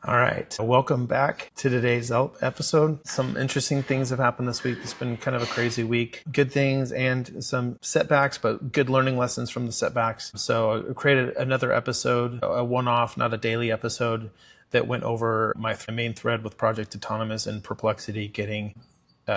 All right. Welcome back to today's episode. Some interesting things have happened this week. It's been kind of a crazy week. Good things and some setbacks, but good learning lessons from the setbacks. So I created another episode, a one-off, not a daily episode, that went over my main thread with Project Atonimus and Perplexity getting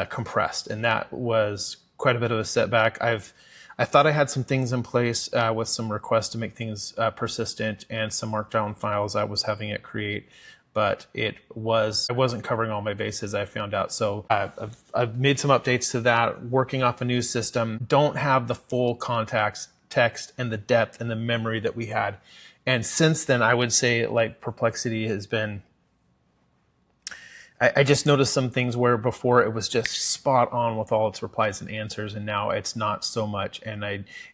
compressed. And that was quite a bit of a setback. I thought I had some things in place with some requests to make things persistent and some markdown files I was having it create, but I wasn't covering all my bases, I found out. So I've made some updates to that, working off a new system. Don't have the full context, text, and the depth and the memory that we had. And since then, I would say like Perplexity has been, I just noticed some things where before it was just spot on with all its replies and answers, and now it's not so much, and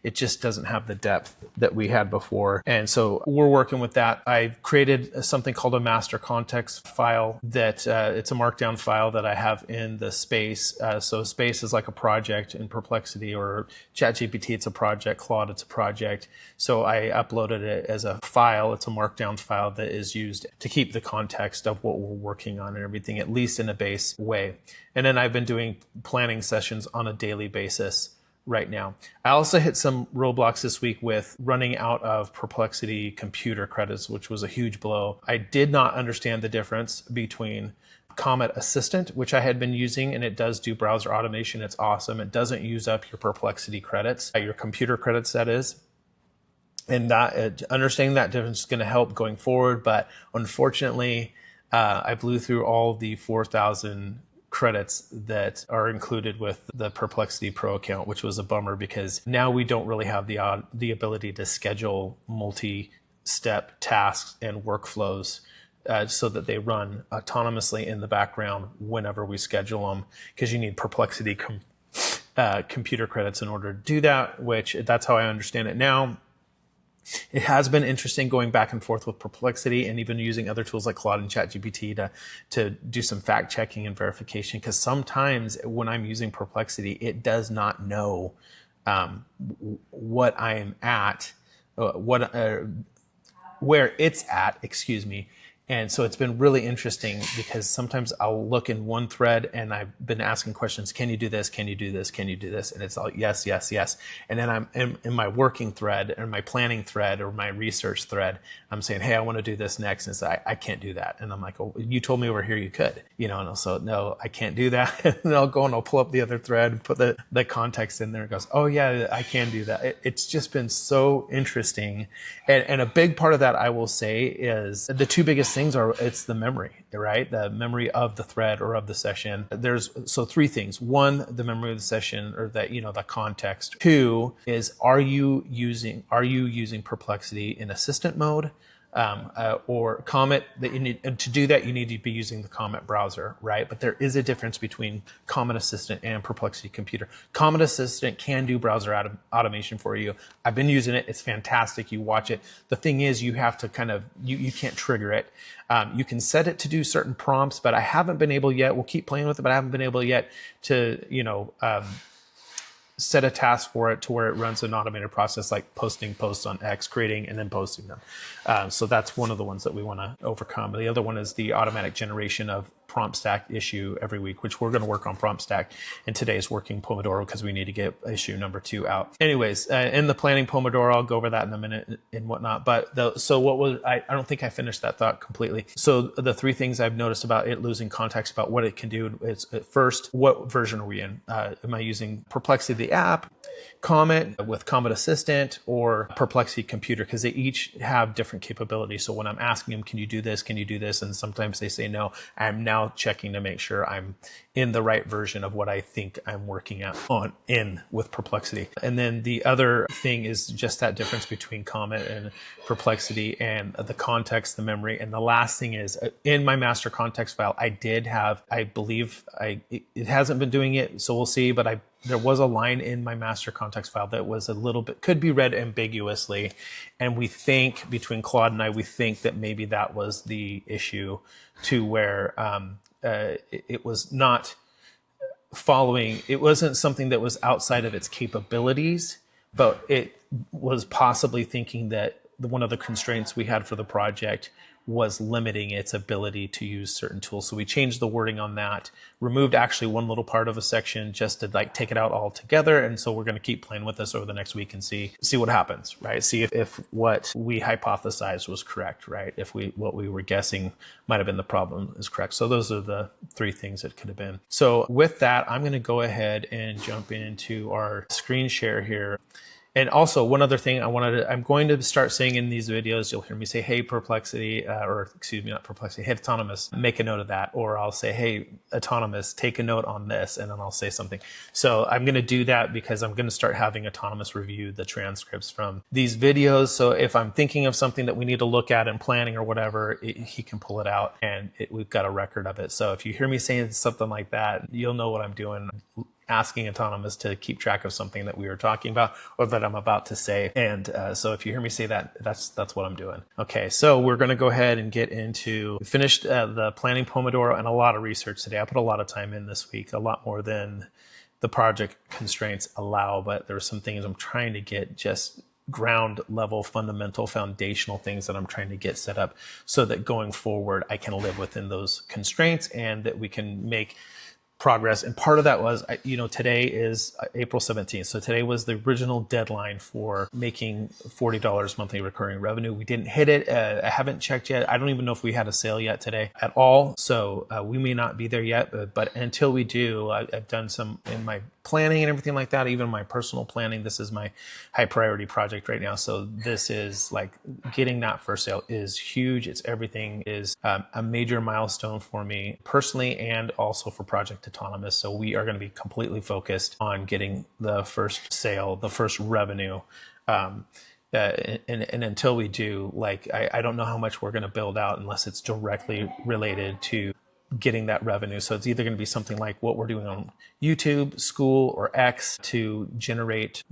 it just doesn't have the depth that we had before. And so we're working with that. I've created something called a master context file that it's a markdown file that I have in the space. So space is like a project in Perplexity, or ChatGPT, it's a project, Claude, it's a project. So I uploaded it as a file. It's a markdown file that is used to keep the context of what we're working on and everything, at least in a base way. And then I've been doing planning sessions on a daily basis right now. I also hit some roadblocks this week with running out of Perplexity computer credits, which was a huge blow. I did not understand the difference between Comet Assistant, which I had been using, and it does do browser automation. It's awesome. It doesn't use up your Perplexity credits, your computer credits, that is. And that understanding that difference is going to help going forward. But unfortunately, I blew through all the 4,000 credits that are included with the Perplexity Pro account, which was a bummer because now we don't really have the ability to schedule multi-step tasks and workflows so that they run autonomously in the background whenever we schedule them, because you need Perplexity computer credits in order to do that, which that's how I understand it now. It has been interesting going back and forth with Perplexity and even using other tools like Claude and ChatGPT to do some fact checking and verification, because sometimes when I'm using Perplexity, it does not know what I'm at, where it's at, excuse me. And so it's been really interesting because sometimes I'll look in one thread and I've been asking questions. Can you do this? Can you do this? Can you do this? And it's all yes, yes, yes. And then I'm in my working thread or my planning thread or my research thread, I'm saying, hey, I want to do this next. And it's like, I can't do that. And I'm like, oh, you told me over here you could, and also, no, I can't do that. And I'll go and I'll pull up the other thread and put the context in there. It goes, oh yeah, I can do that. It's just been so interesting. And a big part of that, I will say, is the two biggest things are, it's the memory, right? The memory of the thread or of the session. So three things. One, the memory of the session, or that, the context. Two is, are you using Perplexity in assistant mode? Or Comet, that you need to do that, you need to be using the Comet browser, right? But there is a difference between Comet Assistant and Perplexity Computer. Comet Assistant can do browser automation for you. I've been using it. It's fantastic. You watch it. The thing is, you have to you can't trigger it. You can set it to do certain prompts, but I haven't been able yet. We'll keep playing with it, but I haven't been able yet to, set a task for it to where it runs an automated process, like posting posts on X, creating and then posting them. So that's one of the ones that we want to overcome. The other one is the automatic generation of prompt stack issue every week, which we're going to work on prompt stack. And today is working Pomodoro because we need to get issue number 2 out. Anyways, in the planning Pomodoro, I'll go over that in a minute and whatnot. But I don't think I finished that thought completely. So the three things I've noticed about it losing context about what it can do is, first, what version are we in? Am I using Perplexity, the app, Comet with Comet Assistant, or Perplexity Computer? Because they each have different capabilities. So when I'm asking them, can you do this? Can you do this? And sometimes they say no. I'm now checking to make sure I'm in the right version of what I think I'm working in with Perplexity. And then the other thing is just that difference between Comet and Perplexity and the context, the memory. And the last thing is, in my master context file, I did have, I believe, it hasn't been doing it, so we'll see, but there was a line in my master context file that was a little bit, could be read ambiguously. And we think, between Claude and I, we think that maybe that was the issue, to where it was not following, it wasn't something that was outside of its capabilities, but it was possibly thinking that one of the constraints we had for the project was limiting its ability to use certain tools. So we changed the wording on that, removed actually one little part of a section just to like take it out altogether. And so we're going to keep playing with this over the next week and see what happens, right? See if what we hypothesized was correct, right? If what we were guessing might have been the problem is correct. So those are the 3 things it could have been. So with that, I'm going to go ahead and jump into our screen share here. And also one other thing I'm going to start saying in these videos, you'll hear me say, hey, Perplexity, or excuse me, not Perplexity, hey, Atonimus, make a note of that. Or I'll say, hey, Atonimus, take a note on this, and then I'll say something. So I'm going to do that because I'm going to start having Atonimus review the transcripts from these videos. So if I'm thinking of something that we need to look at in planning or whatever, he can pull it out and we've got a record of it. So if you hear me saying something like that, you'll know what I'm doing, asking Atonimus to keep track of something that we were talking about or that I'm about to say. And so if you hear me say that, that's what I'm doing. Okay, so we're going to go ahead and get into, we finished the planning Pomodoro and a lot of research today. I put a lot of time in this week, a lot more than the project constraints allow, but there are some things I'm trying to get just ground level, fundamental, foundational things that I'm trying to get set up so that going forward, I can live within those constraints and that we can make progress. And part of that was, today is April 17th. So today was the original deadline for making $40 monthly recurring revenue. We didn't hit it. I haven't checked yet. I don't even know if we had a sale yet today at all. So we may not be there yet, but until we do, I've done some in my planning and everything like that, even my personal planning. This is my high priority project right now. So this is like getting that first sale is huge. It's everything is a major milestone for me personally and also for Project Atonimus. So we are going to be completely focused on getting the first sale, the first revenue. And until we do, I don't know how much we're going to build out unless it's directly related to getting that revenue. So it's either going to be something like what we're doing on YouTube, School, or X to generate,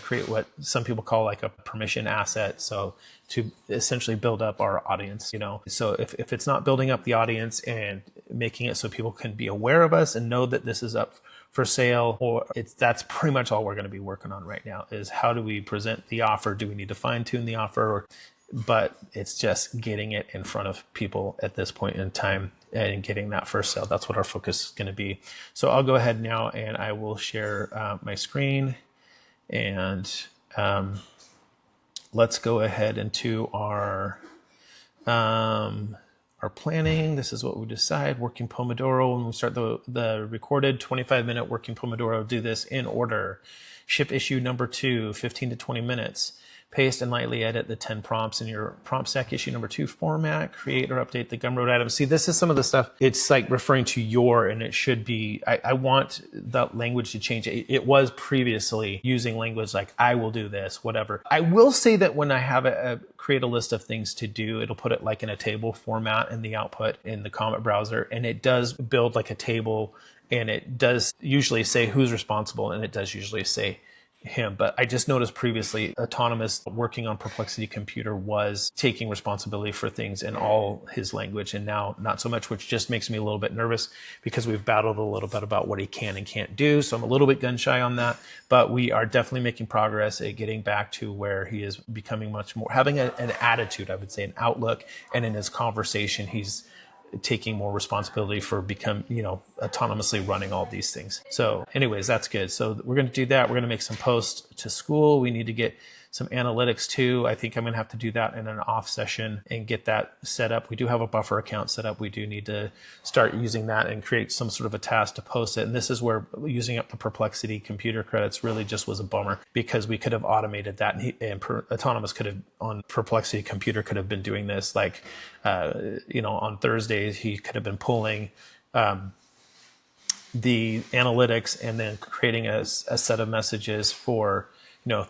create what some people call like a permission asset. So to essentially build up our audience, So if it's not building up the audience and making it so people can be aware of us and know that this is up for sale, that's pretty much all we're going to be working on right now is how do we present the offer? Do we need to fine tune the offer? But it's just getting it in front of people at this point in time and getting that first sale. That's what our focus is going to be. So I'll go ahead now and I will share my screen and let's go ahead into our planning. This is what we decide, working Pomodoro. When we start the recorded 25-minute working Pomodoro, do this in order. Ship issue number 2, 15 to 20 minutes. Paste and lightly edit the 10 prompts in your prompt stack issue number 2 format. Create or update the Gumroad items. See, this is some of the stuff. It's like referring to your, and it should be, I want the language to change. It was previously using language like, I will do this, whatever. I will say that when I have create a list of things to do, it'll put it like in a table format in the output in the Comet browser. And it does build like a table and it does usually say who's responsible. And it does usually say him. But I just noticed previously Atonimus working on Perplexity Computer was taking responsibility for things in all his language and now not so much, which just makes me a little bit nervous because we've battled a little bit about what he can and can't do. So I'm a little bit gun shy on that, but we are definitely making progress at getting back to where he is becoming much more, having an attitude, I would say, an outlook, and in his conversation, he's taking more responsibility for autonomously running all these things. So anyways, that's good. So we're going to do that. We're going to make some posts to School. We need to get some analytics too. I think I'm going to have to do that in an off session and get that set up. We do have a buffer account set up. We do need to start using that and create some sort of a task to post it. And this is where using up the Perplexity computer credits really just was a bummer because we could have automated that and Atonimus could have on Perplexity computer could have been doing this on Thursdays. He could have been pulling the analytics and then creating a set of messages for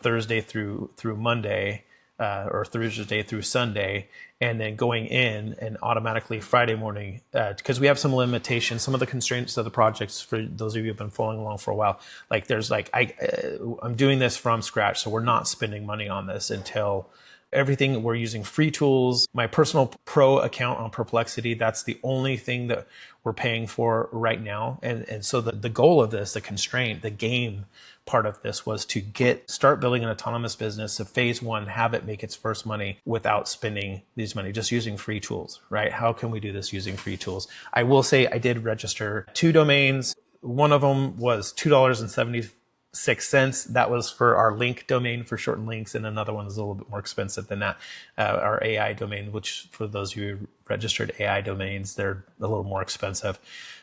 Thursday through Monday or Thursday through Sunday, and then going in and automatically Friday morning, because we have some limitations, some of the constraints of the projects for those of you who have been following along for a while, I'm doing this from scratch, so we're not spending money on this until everything. We're using free tools. My personal pro account on Perplexity, that's the only thing that we're paying for right now. And so the goal of this, the constraint, the game part of this was to start building an autonomous business. So phase one, have it make its first money without spending these money, just using free tools, right? How can we do this using free tools? I will say I did register 2 domains. One of them was $2.76. That was for our link domain for shortened links. And another one is a little bit more expensive than that. Our AI domain, which for those of you who registered AI domains, they're a little more expensive.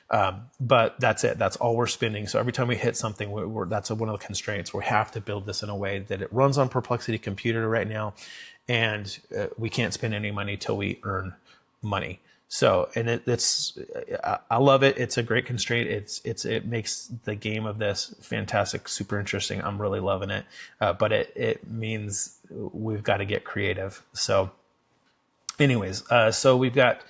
But that's it. That's all we're spending. So every time we hit something, that's one of the constraints. We have to build this in a way that it runs on Perplexity Computer right now. And we can't spend any money till we earn money. So, and I love it. It's a great constraint. It makes the game of this fantastic, super interesting. I'm really loving it. But it means we've got to get creative. So anyways, so we've got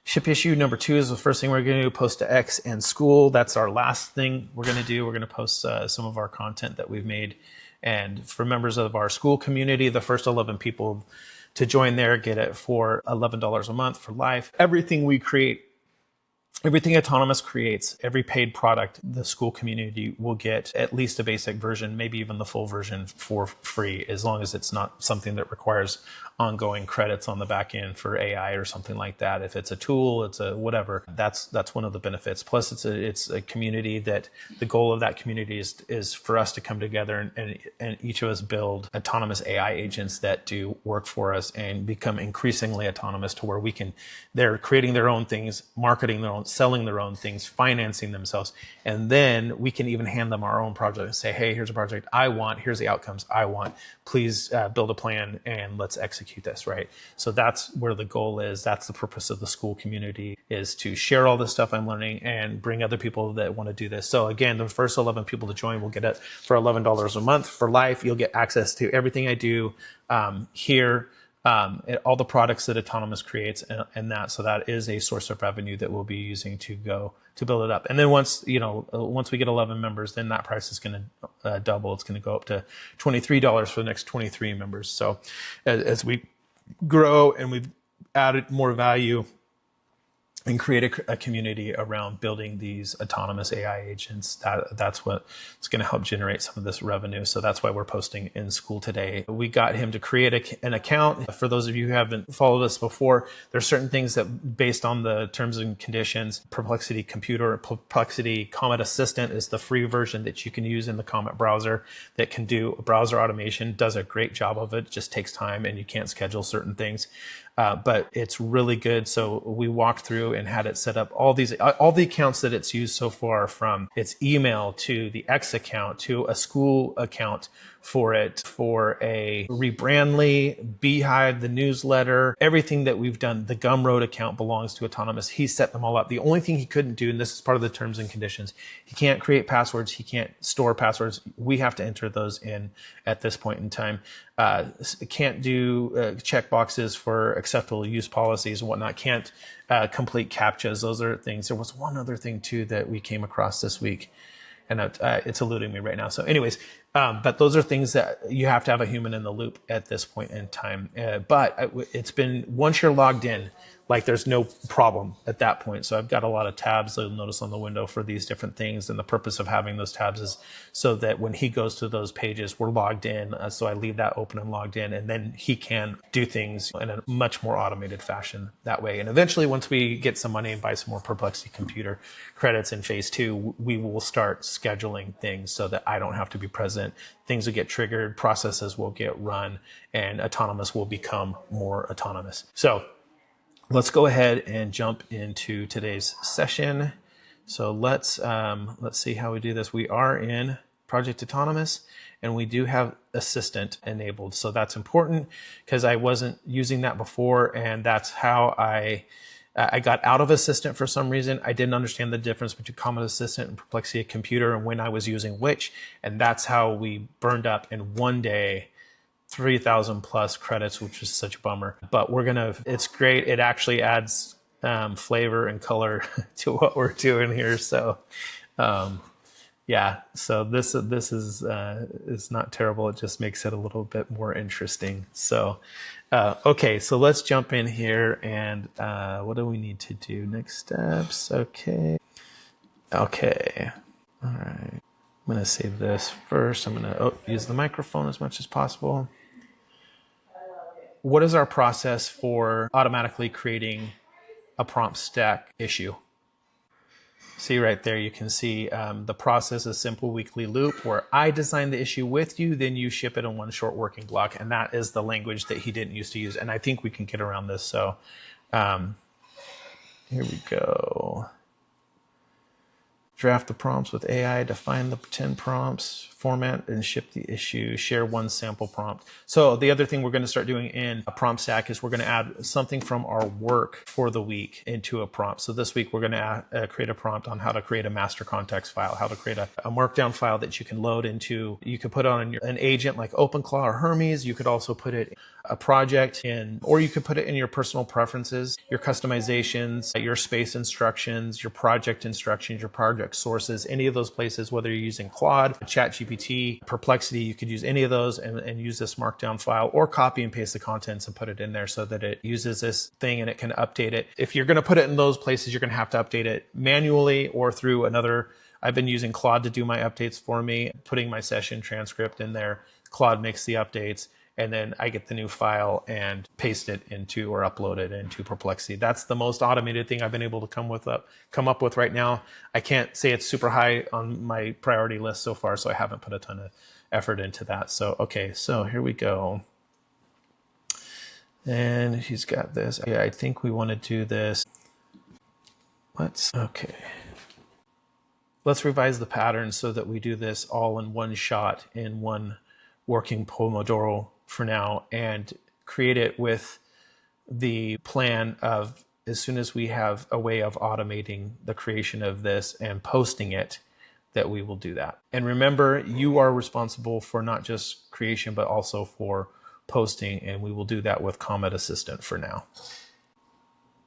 ship issue number 2 is the first thing we're going to do, post to X and school. That's our last thing we're going to do. We're going to post some of our content that we've made. And for members of our school community, the first 11 people to join there get it for $11 a month for life. Everything we create, everything Atonimus creates, every paid product, the school community will get at least a basic version, maybe even the full version for free, as long as it's not something that requires ongoing credits on the back end for AI or something like that. If it's a tool, it's a whatever, that's one of the benefits. Plus it's a community that the goal of that community is for us to come together and each of us build autonomous AI agents that do work for us and become increasingly autonomous to where they're creating their own things, marketing their own, selling their own things, financing themselves. And then we can even hand them our own project and say, hey, here's a project I want. Here's the outcomes I want. Please build a plan and let's execute this, right? So that's where the goal is. That's the purpose of the school community, is to share all this stuff I'm learning and bring other people that want to do this. So again, the first 11 people to join will get it for $11 a month for life. You'll get access to everything I do here, all the products that Atonimus creates, and that. So that is a source of revenue that we'll be using to build it up. And then once we get 11 members, then that price is going to double. It's going to go up to $23 for the next 23 members. So as we grow and we've added more value and create a community around building these autonomous AI agents, that's what's going to help generate some of this revenue. So that's why we're posting in school today. We got him to create an account. For those of you who haven't followed us before, there's certain things that, based on the terms and conditions, Perplexity Computer, Perplexity Comet Assistant is the free version that you can use in the Comet browser that can do browser automation. Does a great job of it. Just takes time and you can't schedule certain things. But it's really good. So we walked through and had it set up all the accounts that it's used so far, from its email to the X account to a school account for a Rebrandly, Beehive, the newsletter, everything that we've done. The Gumroad account belongs to Atonimus. He set them all up. The only thing he couldn't do, and this is part of the terms and conditions, he can't create passwords. He can't store passwords. We have to enter those in at this point in time. Can't do check boxes for acceptable use policies and whatnot. Can't complete CAPTCHAs. Those are things. There was one other thing too that we came across this week, and it's eluding me right now. So anyways, but those are things that you have to have a human in the loop at this point in time. But it's been, once you're logged in, like there's no problem at that point. So I've got a lot of tabs you'll notice on the window for these different things. And the purpose of having those tabs is so that when he goes to those pages, we're logged in. So I leave that open and logged in, and then he can do things in a much more automated fashion that way. And eventually, once we get some money and buy some more Perplexity Computer credits in phase 2, we will start scheduling things so that I don't have to be present. Things will get triggered, processes will get run, and Atonimus will become more autonomous. So let's go ahead and jump into today's session. So let's see how we do this. We are in Project Atonimus, and we do have Assistant enabled. So that's important because I wasn't using that before, and that's how I got out of Assistant for some reason. I didn't understand the difference between Comet Assistant and Perplexity Computer and when I was using which, and that's how we burned up in one day 3,000 plus credits, which is such a bummer. But it's great. It actually adds flavor and color to what we're doing here. So Yeah, so this is not terrible. It just makes it a little bit more interesting. So, okay, so let's jump in here and what do we need to do? Next steps. Okay, okay, all right. I'm gonna save this first. I'm gonna use the microphone as much as possible. What is our process for automatically creating a prompt stack issue? See right there, you can see the process is simple weekly loop where I design the issue with you, then you ship it in one short working block. And that is the language that he didn't used to use. And I think we can get around this. So here we go. Draft the prompts with AI, define the 10 prompts, format and ship the issue, share one sample prompt. So the other thing we're going to start doing in a prompt stack is we're going to add something from our work for the week into a prompt. So this week we're going to create a prompt on how to create a master context file, how to create a markdown file that you can load into. You could put on an agent like OpenClaw or Hermes. You could also put it a project in, or you could put it in your personal preferences, your customizations, your space instructions, your project instructions, your project sources, any of those places, whether you're using Claude, ChatGPT, Perplexity, you could use any of those and use this markdown file or copy and paste the contents and put it in there so that it uses this thing and it can update it. If you're going to put it in those places, you're going to have to update it manually or through another. I've been using Claude to do my updates for me, putting my session transcript in there. Claude makes the updates. And then I get the new file and paste it into or upload it into Perplexity. That's the most automated thing I've been able to come up with right now. I can't say it's super high on my priority list so far, so I haven't put a ton of effort into that. So, okay, so here we go. And he's got this. Yeah, I think we want to do this. Okay. Let's revise the pattern so that we do this all in one shot in one working Pomodoro for now and create it with the plan of as soon as we have a way of automating the creation of this and posting it, that we will do that. And remember, you are responsible for not just creation, but also for posting. And we will do that with Comet Assistant for now.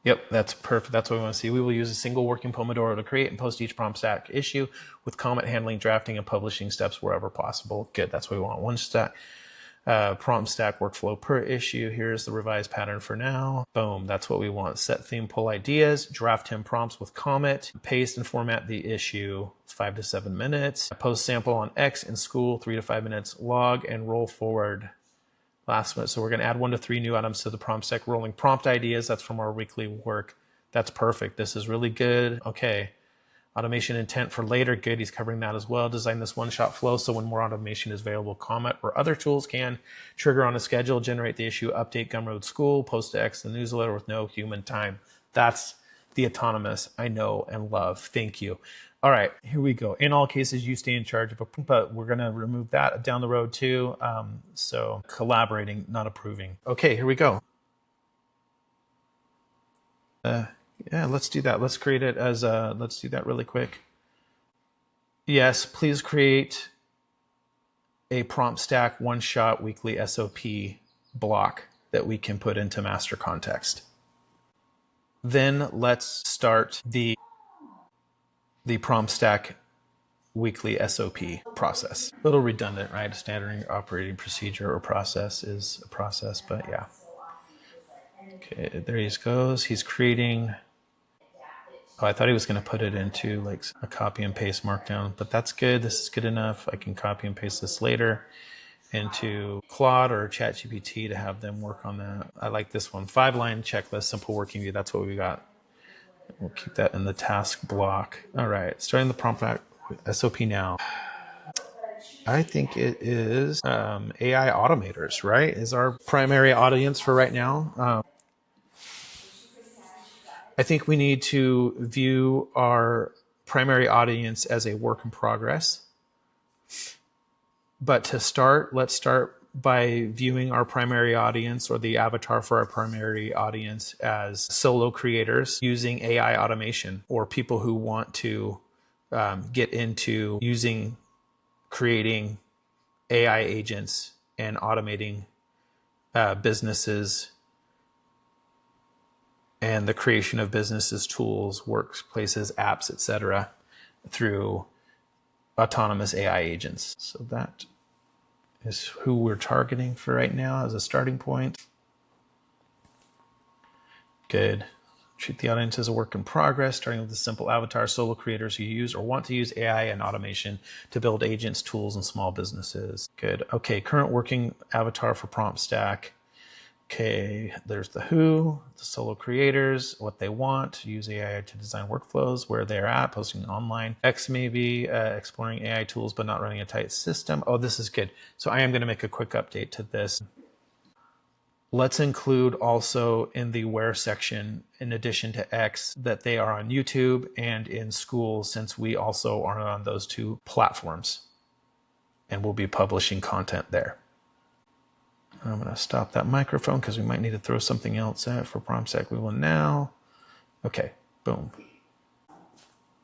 Yep, that's perfect. That's what we want to see. We will use a single working Pomodoro to create and post each prompt stack issue with Comet handling drafting and publishing steps wherever possible. Good, that's what we want. One stack. Prompt stack workflow per issue. Here's the revised pattern for now. Boom, that's what we want. Set theme, pull ideas, draft 10 prompts with Comet, paste and format the issue 5 to 7 minutes, post sample on X in school 3 to 5 minutes, log and roll forward last minute. So we're going to add 1 to 3 new items to the prompt stack. Rolling prompt ideas, that's from our weekly work. That's perfect. This is really good. Okay. Automation intent for later, good. He's covering that as well. Design this one-shot flow so when more automation is available, Comet or other tools can trigger on a schedule, generate the issue, update Gumroad School, post to X the newsletter with no human time. That's the Atonimus I know and love. Thank you. All right, here we go. In all cases, you stay in charge of but we're going to remove that down the road too. So collaborating, not approving. Okay, here we go. Yeah, let's do that. Let's create it as let's do that really quick. Yes, please create a prompt stack one-shot weekly SOP block that we can put into master context. Then let's start the prompt stack weekly SOP process. A little redundant, right? A standard operating procedure or process is a process, but yeah. Okay, there he goes. He's creating. Oh, I thought he was going to put it into like a copy and paste markdown, but that's good. This is good enough. I can copy and paste this later into Claude or ChatGPT to have them work on that. I like this one. 5-line checklist, simple working view. That's what we got. We'll keep that in the task block. All right, starting the prompt SOP now. I think it is AI automators, right? Is our primary audience for right now. I think we need to view our primary audience as a work in progress. But to start, let's start by viewing our primary audience or the avatar for our primary audience as solo creators using AI automation or people who want to get into creating AI agents and automating businesses and the creation of businesses, tools, workplaces, apps, etc., through autonomous AI agents. So that is who we're targeting for right now as a starting point. Good. Treat the audience as a work in progress, starting with the simple avatar solo creators who use or want to use AI and automation to build agents, tools, and small businesses. Good. Okay, current working avatar for prompt stack. Okay, there's the who, the solo creators, what they want, to use AI to design workflows, where they're at, posting online. X maybe, exploring AI tools, but not running a tight system. Oh, this is good. So I am going to make a quick update to this. Let's include also in the where section, in addition to X, that they are on YouTube and in school, since we also are on those two platforms. And we'll be publishing content there. I'm going to stop that microphone because we might need to throw something else out for prompt stack. We will now. Okay, boom.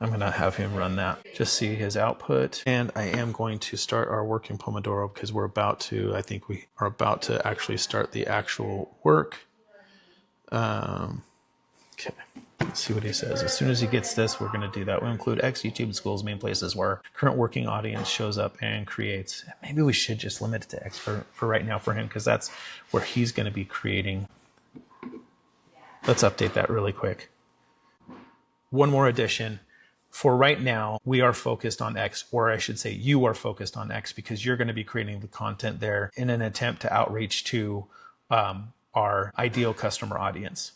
I'm going to have him run that, just see his output. And I am going to start our work in Pomodoro because we're about to, I think we are about to actually start the actual work. Okay, let's see what he says. As soon as he gets this, we're going to do that. We'll include X, YouTube, and schools, main places where current working audience shows up and creates. Maybe we should just limit it to X for right now for him, because that's where he's going to be creating. Let's update that really quick. One more addition. For right now, we are focused on X, or I should say you are focused on X, because you're going to be creating the content there in an attempt to outreach to our ideal customer audience.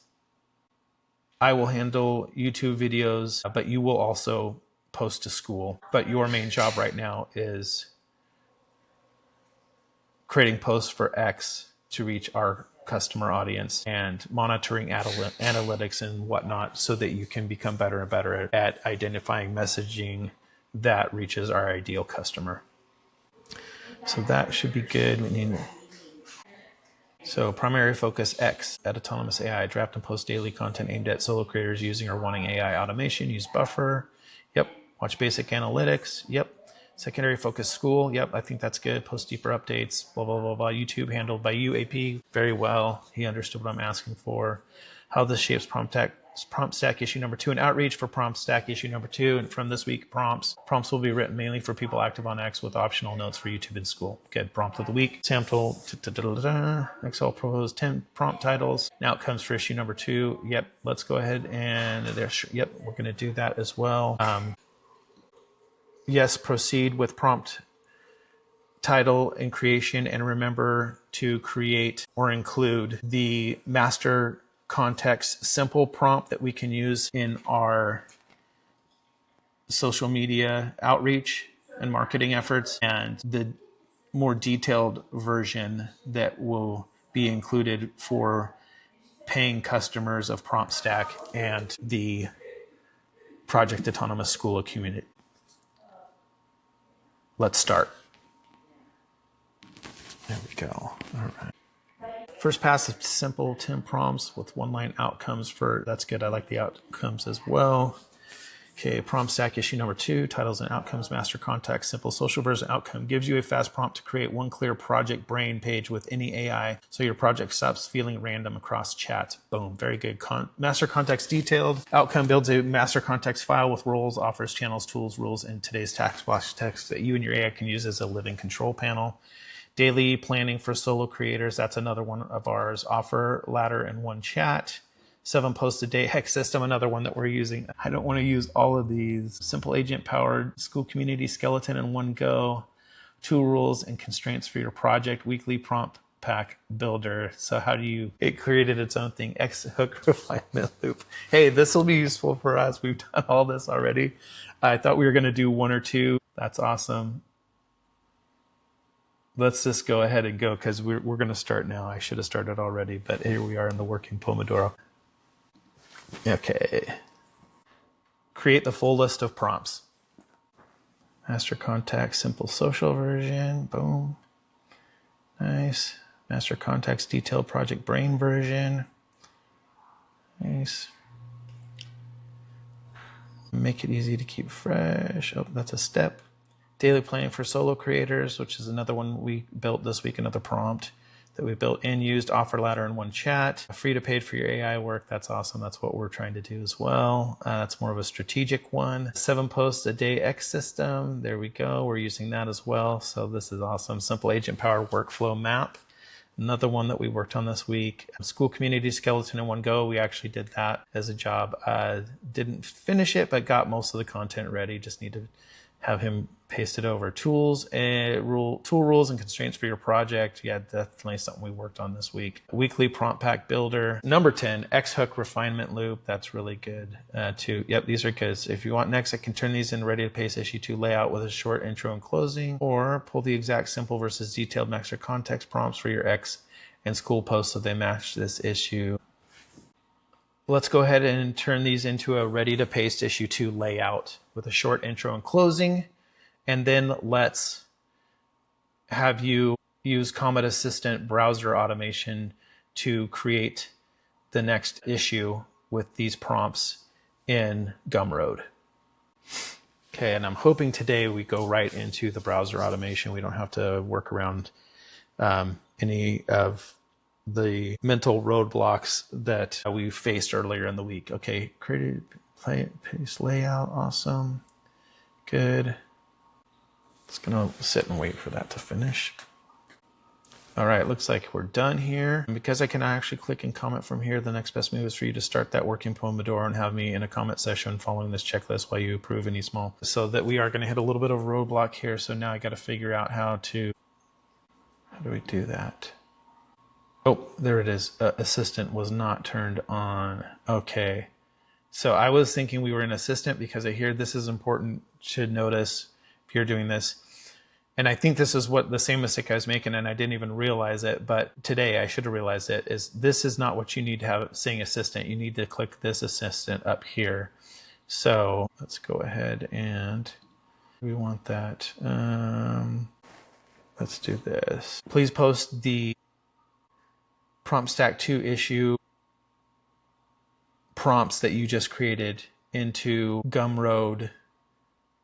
I will handle YouTube videos, but you will also post to school. But your main job right now is creating posts for X to reach our customer audience and monitoring analytics and whatnot, so that you can become better and better at identifying messaging that reaches our ideal customer. So that should be good. So primary focus X at Atonimus AI, draft and post daily content aimed at solo creators using or wanting AI automation. Use Buffer. Yep. Watch basic analytics. Yep. Secondary focus school. Yep. I think that's good. Post deeper updates. Blah, blah, blah, blah. YouTube handled by you, AP. Very well. He understood what I'm asking for. How this shapes prompt stack issue number 2 and outreach for prompt stack issue number 2. And from this week, prompts will be written mainly for people active on X with optional notes for YouTube and school. Good. Prompt of the week. Sample. Excel proposed 10 prompt titles and outcomes for issue number 2. Yep. Let's go ahead and yep. We're going to do that as well. Yes, proceed with prompt title and creation, and remember to create or include the master context simple prompt that we can use in our social media outreach and marketing efforts, and the more detailed version that will be included for paying customers of Prompt Stack and the Project Atonimus School community. Let's start. There we go. All right. First pass of simple 10 prompts with one-line outcomes for, that's good. I like the outcomes as well. Okay, prompt stack issue number 2, titles and outcomes, master context, simple social version outcome. Gives you a fast prompt to create one clear project brain page with any AI, so your project stops feeling random across chats. Boom, very good. Master context detailed. Outcome builds a master context file with roles, offers, channels, tools, rules, and today's task box text that you and your AI can use as a living control panel. Daily planning for solo creators, that's another one of ours. Offer, ladder, and one chat. 7 posts a day. Hex system, another one that we're using. I don't want to use all of these. Simple agent powered school community skeleton in one go. 2 rules and constraints for your project. Weekly prompt pack builder. So how do you, it created its own thing. X hook refinement loop. Hey, this will be useful for us. We've done all this already. I thought we were going to do 1 or 2. That's awesome. Let's just go ahead and go, because we're going to start now. I should have started already, but here we are in the working Pomodoro. Okay. Create the full list of prompts. Master context, simple social version. Boom. Nice. Master context, detailed project brain version. Nice. Make it easy to keep fresh. Oh, that's a step. Daily planning for solo creators, which is another one we built this week, another prompt. that we built in, used, offer ladder in one chat. Free to paid for your AI work. That's awesome. That's what we're trying to do as well. That's more of a strategic one. 7 posts a day X system. There we go. We're using that as well. So this is awesome. Simple agent powered workflow map. Another one that we worked on this week. School community skeleton in one go. We actually did that as a job. Didn't finish it, but got most of the content ready. Just need to have him paste it over. Tools and tool rules and constraints for your project. Yeah, definitely something we worked on this week. Weekly prompt pack builder. Number 10, X-hook refinement loop. That's really good too. Yep, these are good. So if you want next, I can turn these in ready to paste issue 2 layout with a short intro and closing, or pull the exact simple versus detailed master context prompts for your X and school posts so they match this issue. Let's go ahead and turn these into a ready to paste issue 2 layout with a short intro and closing. And then let's have you use Comet Assistant browser automation to create the next issue with these prompts in Gumroad. Okay, and I'm hoping today we go right into the browser automation. We don't have to work around any of the mental roadblocks that we faced earlier in the week. Okay, created paste layout, awesome, good. Just gonna sit and wait for that to finish. All right, looks like we're done here. And because I can actually click and comment from here, the next best move is for you to start that working Pomodoro and have me in a comment session following this checklist while you approve any small. So that we are gonna hit a little bit of a roadblock here. So now I gotta figure out how do we do that? Oh, there it is. Assistant was not turned on. Okay. So I was thinking we were in assistant because I hear this is important to notice if you're doing this. And I think this is what the same mistake I was making, and I didn't even realize it, but today I should have realized it, is this is not what you need to have saying assistant. You need to click this assistant up here. So let's go ahead and we want that. Let's do this. Please post the prompt stack 2 issue prompts that you just created into Gumroad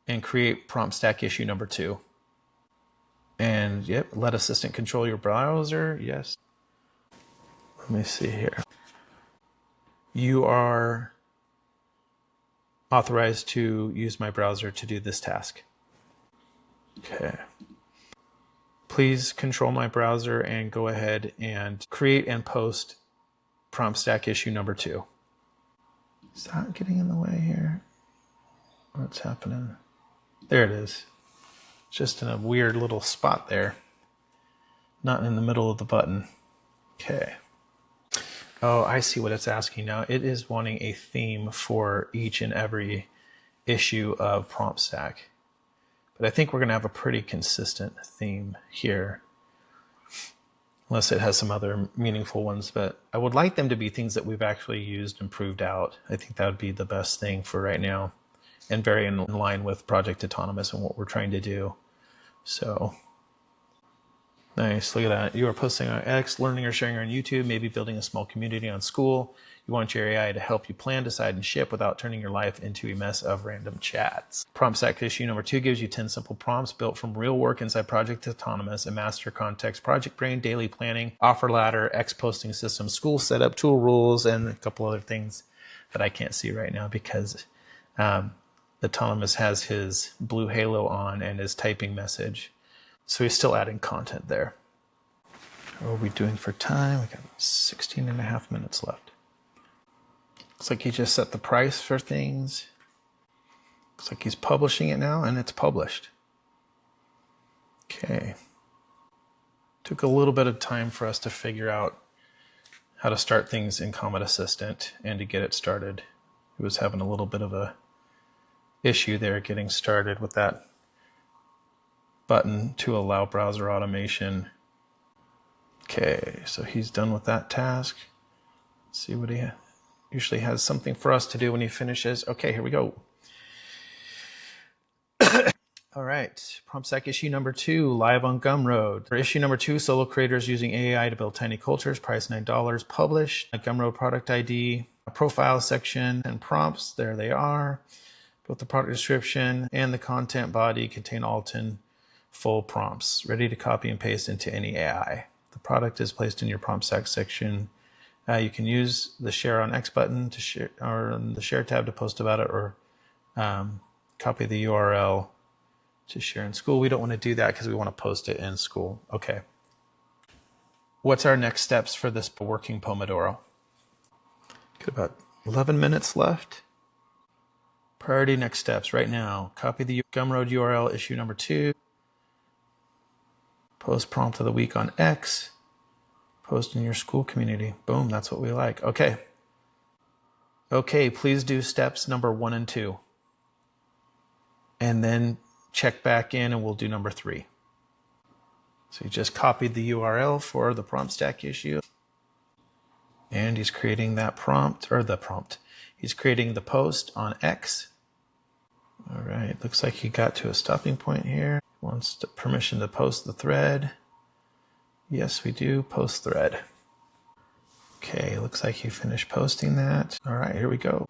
and create prompt stack issue number 2. And yep, let assistant control your browser. Yes. Let me see here. You are authorized to use my browser to do this task. Okay. Please control my browser and go ahead and create and post prompt stack issue number 2. Is that getting in the way here? What's happening? There it is. Just in a weird little spot there. Not in the middle of the button. Okay. Oh, I see what it's asking now. It is wanting a theme for each and every issue of prompt stack. But I think we're going to have a pretty consistent theme here. Unless it has some other meaningful ones. But I would like them to be things that we've actually used and proved out. I think that would be the best thing for right now. And very in line with Project Atonimus and what we're trying to do. So, nice. Look at that. You are posting on X, learning or sharing on YouTube, maybe building a small community on school. You want your AI to help you plan, decide, and ship without turning your life into a mess of random chats. Prompt stack issue number 2 gives you 10 simple prompts built from real work inside Project Atonimus, a master context, project brain, daily planning, offer ladder, X posting system, school setup, tool rules, and a couple other things that I can't see right now because Atonimus has his blue halo on and his typing message. So he's still adding content there. What are we doing for time? We got 16 and a half minutes left. Looks like he just set the price for things. Looks like he's publishing it now, and it's published. Okay. Took a little bit of time for us to figure out how to start things in Comet Assistant and to get it started. He was having a little bit of a issue there getting started with that button to allow browser automation. Okay, so he's done with that task. Let's see what he usually has something for us to do when he finishes. Okay, here we go. All right, prompt stack issue number 2, live on Gumroad. For issue number 2, solo creators using AI to build tiny cultures, price $9, published, a Gumroad product ID, a profile section, and prompts. There they are. Both the product description and the content body contain all 10 full prompts, ready to copy and paste into any AI. The product is placed in your prompt stack section. You can use the share on X button to share, or the share tab to post about it, or copy the URL to share in school. We don't want to do that because we want to post it in school. Okay. What's our next steps for this working Pomodoro? Got about 11 minutes left. Priority next steps right now. Copy the Gumroad URL, issue number 2. Post prompt of the week on X. Post in your school community. Boom, that's what we like. Okay. Okay, please do steps number 1 and 2. And then check back in and we'll do number 3. So he just copied the URL for the prompt stack issue. And he's creating that prompt, or the prompt. He's creating the post on X. All right, looks like he got to a stopping point here. Wants permission to post the thread. Yes, we do. Post thread. Okay, looks like he finished posting that. All right, here we go.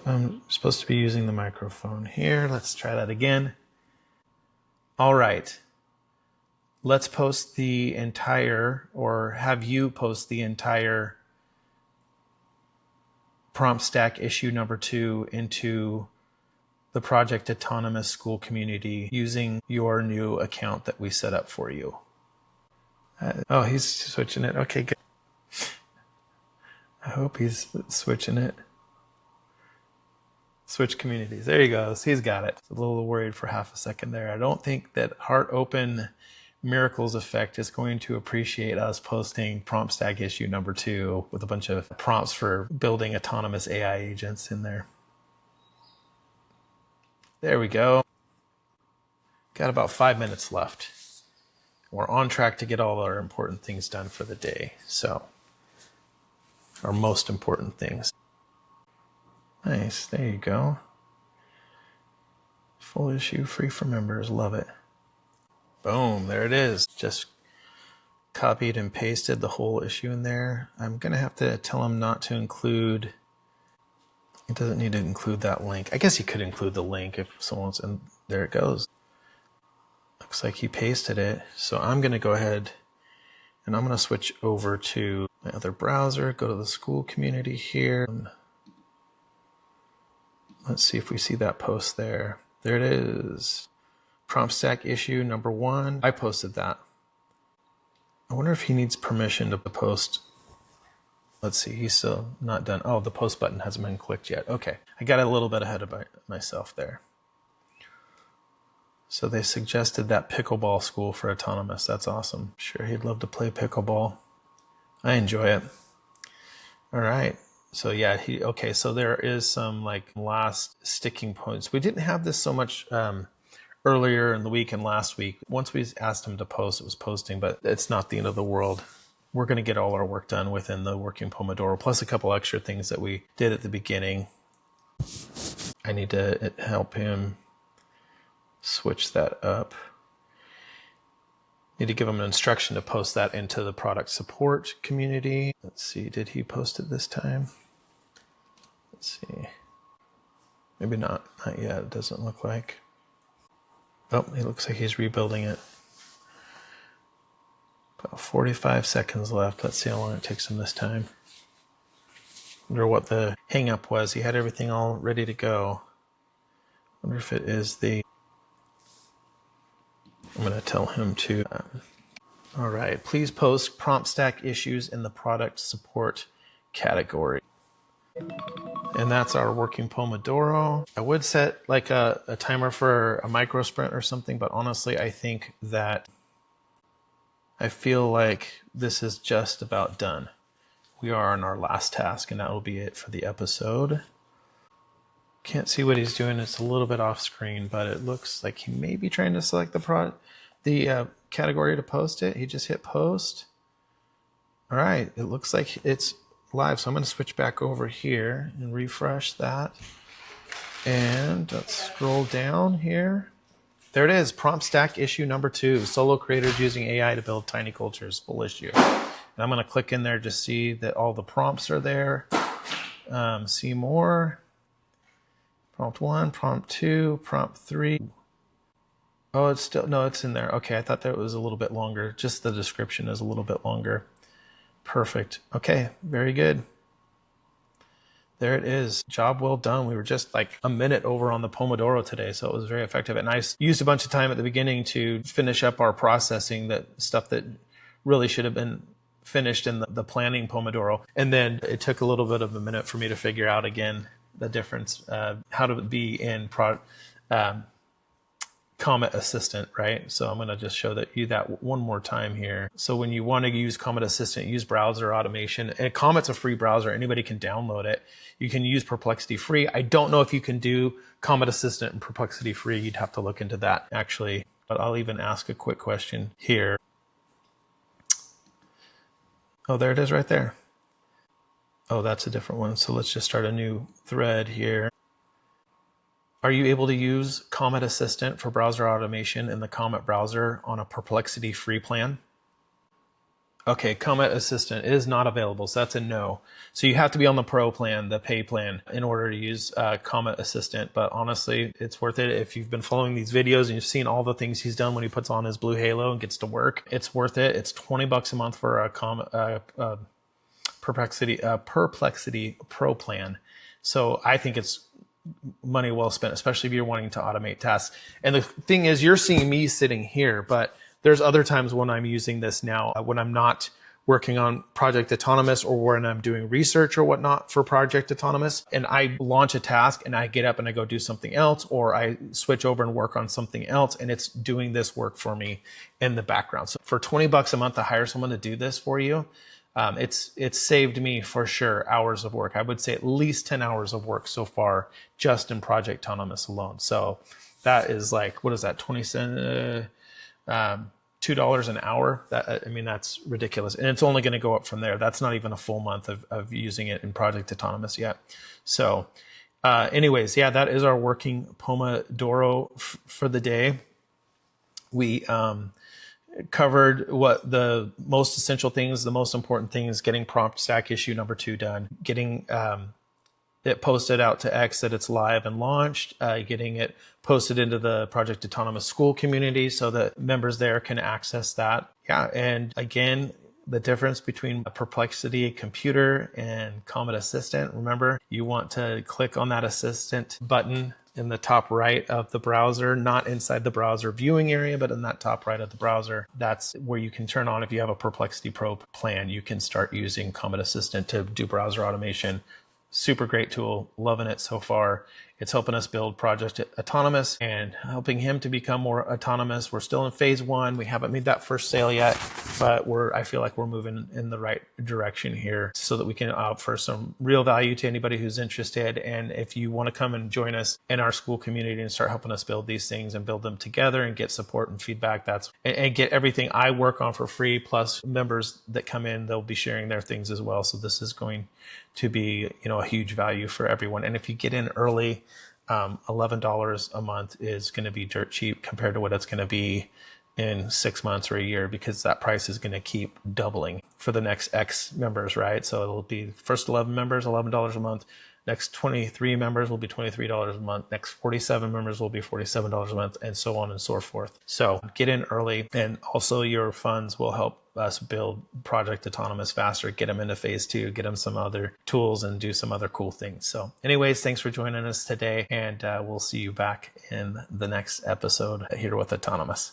I'm supposed to be using the microphone here. Let's try that again. All right. Let's post the entire, or have you post the entire prompt stack issue number 2 into the Project Atonimus school community using your new account that we set up for you. Oh, he's switching it. Okay, good. I hope he's switching it. Switch communities. There he goes. He's got it. A little worried for half a second there. I don't think that Heart Open Miracles Effect is going to appreciate us posting prompt stack issue number 2 with a bunch of prompts for building autonomous AI agents in there. There we go. Got about 5 minutes left. We're on track to get all our important things done for the day. So, our most important things. Nice, there you go. Full issue, free for members, love it. Boom, there it is. Just copied and pasted the whole issue in there. I'm gonna have to tell him not to include, it doesn't need to include that link. I guess he could include the link if someone's in, there it goes. Looks like he pasted it. So I'm gonna go ahead and I'm gonna switch over to my other browser, go to the school community here. Let's see if we see that post there. There it is. Prompt stack issue number 1. I posted that. I wonder if he needs permission to post. Let's see, he's still not done. Oh, the post button hasn't been clicked yet. Okay, I got a little bit ahead of myself there. So they suggested that pickleball school for Atonimus. That's awesome. Sure, he'd love to play pickleball. I enjoy it. All right. So yeah, okay, so there is some like last sticking points. We didn't have this so much earlier in the week and last week. Once we asked him to post, it was posting, but it's not the end of the world. We're going to get all our work done within the working Pomodoro, plus a couple extra things that we did at the beginning. I need to help him switch that up. Need to give him an instruction to post that into the product support community. Let's see, did he post it this time? Let's see. Maybe not yet, it doesn't look like. Oh, it looks like he's rebuilding it. About 45 seconds left. Let's see how long it takes him this time. Wonder what the hang up was. He had everything all ready to go. Wonder if it is the... I'm going to tell him to... all right, please post prompt stack issues in the product support category. And that's our working Pomodoro. I would set like a timer for a micro sprint or something, but honestly, I think that I feel like this is just about done. We are on our last task, and that will be it for the episode. Can't see what he's doing. It's a little bit off screen, but it looks like he may be trying to select the category to post it. He just hit post. All right, it looks like it's live, so I'm going to switch back over here and refresh that. And let's scroll down here. There it is, prompt stack issue number 2, solo creators using AI to build tiny cultures, full issue. And I'm going to click in there to see that all the prompts are there. See more. Prompt 1, prompt 2, prompt 3. Oh, it's still, no, it's in there. Okay, I thought that it was a little bit longer. Just the description is a little bit longer. Perfect. Okay, very good. There it is. Job well done. We were just like a minute over on the Pomodoro today, so it was very effective. And I used a bunch of time at the beginning to finish up our processing, that stuff that really should have been finished in the planning Pomodoro. And then it took a little bit of a minute for me to figure out again the difference, how to be in Comet Assistant, right? So I'm going to just show you that one more time here. So when you want to use Comet Assistant, use browser automation. And Comet's a free browser. Anybody can download it. You can use Perplexity free. I don't know if you can do Comet Assistant and Perplexity free. You'd have to look into that, actually. But I'll even ask a quick question here. Oh, there it is right there. Oh, that's a different one. So let's just start a new thread here. Are you able to use Comet Assistant for browser automation in the Comet browser on a Perplexity free plan? Okay, Comet Assistant is not available, so that's a no. So you have to be on the Pro plan, the pay plan, in order to use Comet Assistant. But honestly, it's worth it. If you've been following these videos and you've seen all the things he's done when he puts on his blue halo and gets to work, it's worth it. It's $20 a month for a Perplexity Pro plan. So I think it's money well spent, especially if you're wanting to automate tasks. And the thing is, you're seeing me sitting here, but there's other times when I'm using this now, when I'm not working on Project Atonimus or when I'm doing research or whatnot for Project Atonimus, and I launch a task and I get up and I go do something else, or I switch over and work on something else, and it's doing this work for me in the background. So for $20 a month to hire someone to do this for you, it's saved me for sure hours of work. I would say at least 10 hours of work so far just in Project Atonimus alone. So that is like, what is that, 20 cents, $2 an hour? That, I mean, that's ridiculous. And it's only going to go up from there. That's not even a full month of using it in Project Atonimus yet. So anyways, yeah, that is our working Pomodoro for the day. We covered what the most essential things, the most important things: getting prompt stack issue number 2 done, getting it posted out to X that it's live and launched, getting it posted into the Project Atonimus school community so that members there can access that. Yeah, and again, the difference between a Perplexity computer and Comet Assistant. Remember, you want to click on that Assistant button in the top right of the browser, not inside the browser viewing area, but in that top right of the browser. That's where you can turn on, if you have a Perplexity Pro plan, you can start using Comet Assistant to do browser automation. Super great tool, loving it so far. It's helping us build Project Atonimus and helping him to become more autonomous. We're still in phase 1. We haven't made that first sale yet, but I feel like we're moving in the right direction here so that we can offer some real value to anybody who's interested. And if you want to come and join us in our school community and start helping us build these things and build them together and get support and feedback, and get everything I work on for free, plus members that come in, they'll be sharing their things as well. So this is going to be, a huge value for everyone. And if you get in early, $11 a month is going to be dirt cheap compared to what it's going to be in 6 months or a year, because that price is going to keep doubling for the next X members, right? So it'll be first 11 members, $11 a month. Next 23 members will be $23 a month. Next 47 members will be $47 a month, and so on and so forth. So get in early, and also your funds will help us build Project Atonimus faster, get them into phase 2, get them some other tools, and do some other cool things. So anyways, thanks for joining us today, and we'll see you back in the next episode here with Atonimus.